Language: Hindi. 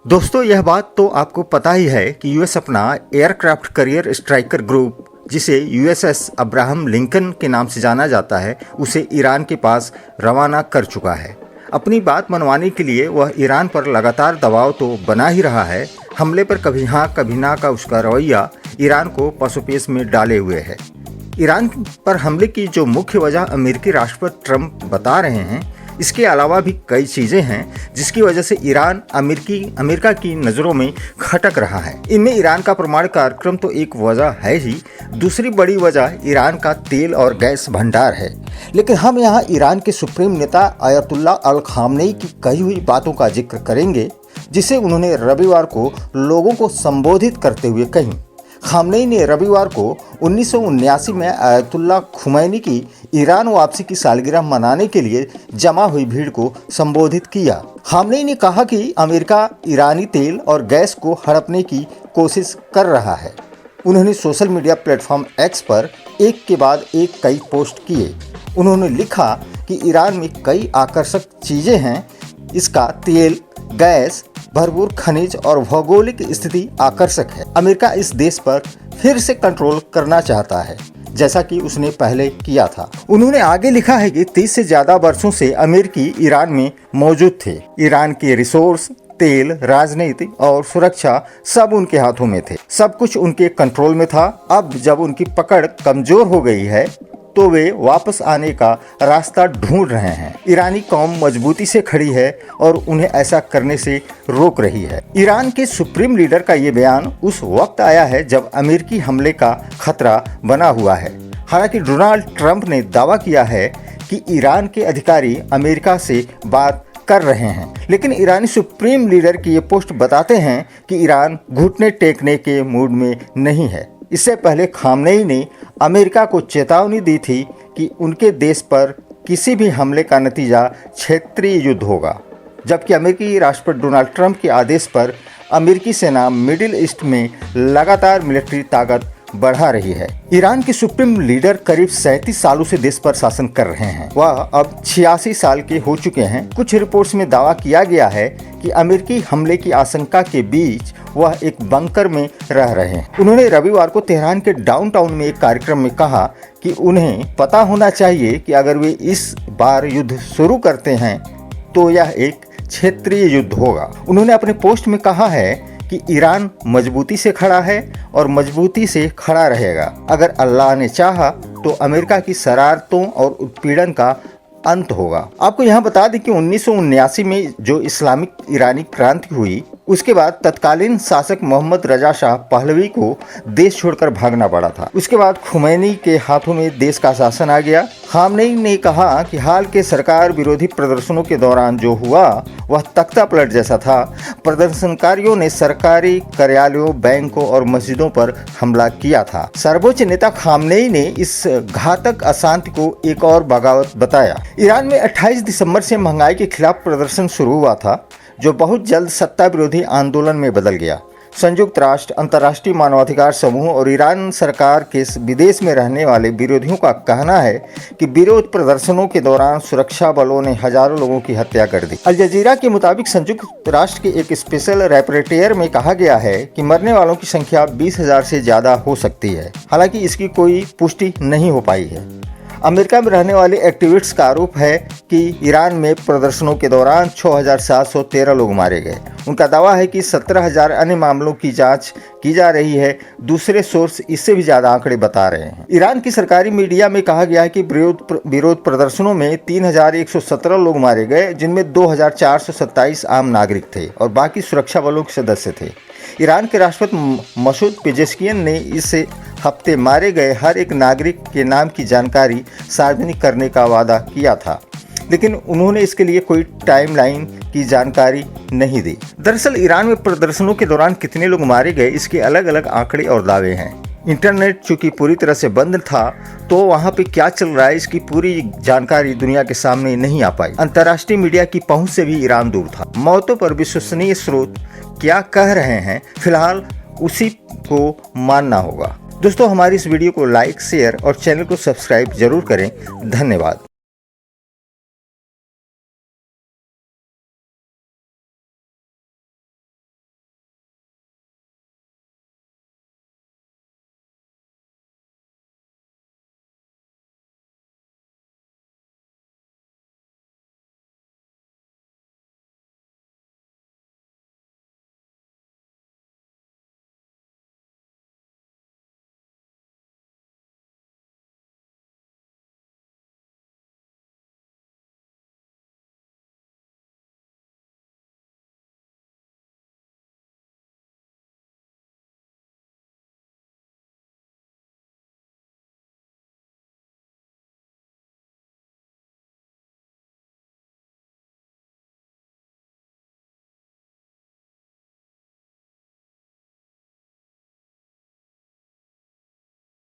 दोस्तों, यह बात तो आपको पता ही है कि यूएस अपना एयरक्राफ्ट कैरियर स्ट्राइकर ग्रुप, जिसे यूएसएस अब्राहम लिंकन के नाम से जाना जाता है, उसे ईरान के पास रवाना कर चुका है। अपनी बात मनवाने के लिए वह ईरान पर लगातार दबाव तो बना ही रहा है। हमले पर कभी हाँ कभी ना का उसका रवैया ईरान को पसोपेश में डाले हुए है। ईरान पर हमले की जो मुख्य वजह अमेरिकी राष्ट्रपति ट्रंप बता रहे हैं, इसके अलावा भी कई चीज़ें हैं जिसकी वजह से ईरान अमेरिका की नज़रों में खटक रहा है। इनमें ईरान का परमाणु कार्यक्रम तो एक वजह है ही, दूसरी बड़ी वजह ईरान का तेल और गैस भंडार है। लेकिन हम यहाँ ईरान के सुप्रीम नेता आयतुल्लाह अल खामनेई की कही हुई बातों का जिक्र करेंगे, जिसे उन्होंने रविवार को लोगों को संबोधित करते हुए कही। खामनेई ने रविवार को 1979 में आयतुल्लाह खुमैनी की ईरान वापसी की सालगिरह मनाने के लिए जमा हुई भीड़ को संबोधित किया। खामनेई ने कहा कि अमेरिका ईरानी तेल और गैस को हड़पने की कोशिश कर रहा है। उन्होंने सोशल मीडिया प्लेटफॉर्म एक्स पर एक के बाद एक कई पोस्ट किए। उन्होंने लिखा कि ईरान में कई आकर्षक चीज़ें हैं। इसका तेल, गैस, भरपूर खनिज और भौगोलिक स्थिति आकर्षक है। अमेरिका इस देश पर फिर से कंट्रोल करना चाहता है, जैसा कि उसने पहले किया था। उन्होंने आगे लिखा है कि 30 से ज़्यादा वर्षों से अमेरिकी ईरान में मौजूद थे। ईरान के रिसोर्स, तेल, राजनीति और सुरक्षा सब उनके हाथों में थे। सब कुछ उनके कंट्रोल में था। अब जब उनकी पकड़ कमजोर हो गई है तो वे वापस आने का रास्ता ढूंढ रहे हैं। ईरानी कौम मजबूती से खड़ी है और उन्हें ऐसा करने से रोक रही है। ईरान के सुप्रीम लीडर का ये बयान उस वक्त आया है जब अमेरिकी हमले का खतरा बना हुआ है। हालांकि डोनाल्ड ट्रंप ने दावा किया है कि ईरान के अधिकारी अमेरिका से बात कर रहे हैं, लेकिन ईरानी सुप्रीम लीडर की ये पोस्ट बताते हैं कि ईरान घुटने टेकने के मूड में नहीं है। इससे पहले खामनेई ने अमेरिका को चेतावनी दी थी कि उनके देश पर किसी भी हमले का नतीजा क्षेत्रीय युद्ध होगा, जबकि अमेरिकी राष्ट्रपति डोनाल्ड ट्रंप के आदेश पर अमेरिकी सेना मिडिल ईस्ट में लगातार मिलिट्री ताकत बढ़ा रही है। ईरान के सुप्रीम लीडर करीब 37 सालों से देश पर शासन कर रहे हैं। वह अब 86 साल के हो चुके हैं। कुछ रिपोर्ट्स में दावा किया गया है कि अमेरिकी हमले की आशंका के बीच वह एक बंकर में रह रहे हैं। उन्होंने रविवार को तेहरान के डाउनटाउन में एक कार्यक्रम में कहा कि उन्हें पता होना चाहिए कि अगर वे इस बार युद्ध शुरू करते हैं तो यह एक क्षेत्रीय युद्ध होगा। उन्होंने अपने पोस्ट में कहा है कि ईरान मजबूती से खड़ा है और मजबूती से खड़ा रहेगा। अगर अल्लाह ने चाहा तो अमेरिका की शरारतों और उत्पीड़न का अंत होगा। आपको यहाँ बता दें कि 1979 में जो इस्लामिक ईरानी क्रांति हुई, उसके बाद तत्कालीन शासक मोहम्मद रजा शाह पहलवी को देश छोड़कर भागना पड़ा था। उसके बाद खुमैनी के हाथों में देश का शासन आ गया। खामनेई ने कहा कि हाल के सरकार विरोधी प्रदर्शनों के दौरान जो हुआ वह तख्ता पलट जैसा था। प्रदर्शनकारियों ने सरकारी कार्यालयों, बैंकों और मस्जिदों पर हमला किया था। सर्वोच्च नेता खामनेई ने इस घातक अशांति को एक और बगावत बताया। ईरान में 28 दिसंबर से महंगाई के खिलाफ प्रदर्शन शुरू हुआ था, जो बहुत जल्द सत्ता विरोधी आंदोलन में बदल गया। संयुक्त राष्ट्र, अंतर्राष्ट्रीय मानवाधिकार समूह और ईरान सरकार के विदेश में रहने वाले विरोधियों का कहना है कि विरोध प्रदर्शनों के दौरान सुरक्षा बलों ने हजारों लोगों की हत्या कर दी। अल जजीरा के मुताबिक संयुक्त राष्ट्र के एक स्पेशल रैपरेटर में कहा गया है कि मरने वालों की संख्या 20,000 से ज्यादा हो सकती है। हालांकि इसकी कोई पुष्टि नहीं हो पाई है। अमेरिका में रहने वाले एक्टिविस्ट्स का आरोप है कि ईरान में प्रदर्शनों के दौरान 6,713 लोग मारे गए। उनका दावा है कि 17,000 अन्य मामलों की जांच की जा रही है। दूसरे सोर्स इससे भी ज़्यादा आंकड़े बता रहे हैं। ईरान की सरकारी मीडिया में कहा गया है कि विरोध प्रदर्शनों में 3,117 लोग मारे गए, जिनमें 2,427 आम नागरिक थे और बाकी सुरक्षा बलों के सदस्य थे। ईरान के राष्ट्रपति मसूद पेजेश्कियन ने इस हफ्ते मारे गए हर एक नागरिक के नाम की जानकारी सार्वजनिक करने का वादा किया था, लेकिन उन्होंने इसके लिए कोई टाइमलाइन की जानकारी नहीं दी। दरअसल ईरान में प्रदर्शनों के दौरान कितने लोग मारे गए, इसके अलग अलग आंकड़े और दावे हैं। इंटरनेट चूंकि पूरी तरह से बंद था, तो वहाँ पे क्या चल रहा है इसकी पूरी जानकारी दुनिया के सामने नहीं आ पाई। अंतर्राष्ट्रीय मीडिया की पहुंच से भी ईरान दूर था। मौतों पर विश्वसनीय स्रोत क्या कह रहे हैं, फिलहाल उसी को मानना होगा। दोस्तों, हमारी इस वीडियो को लाइक, शेयर और चैनल को सब्सक्राइब जरूर करें। धन्यवाद।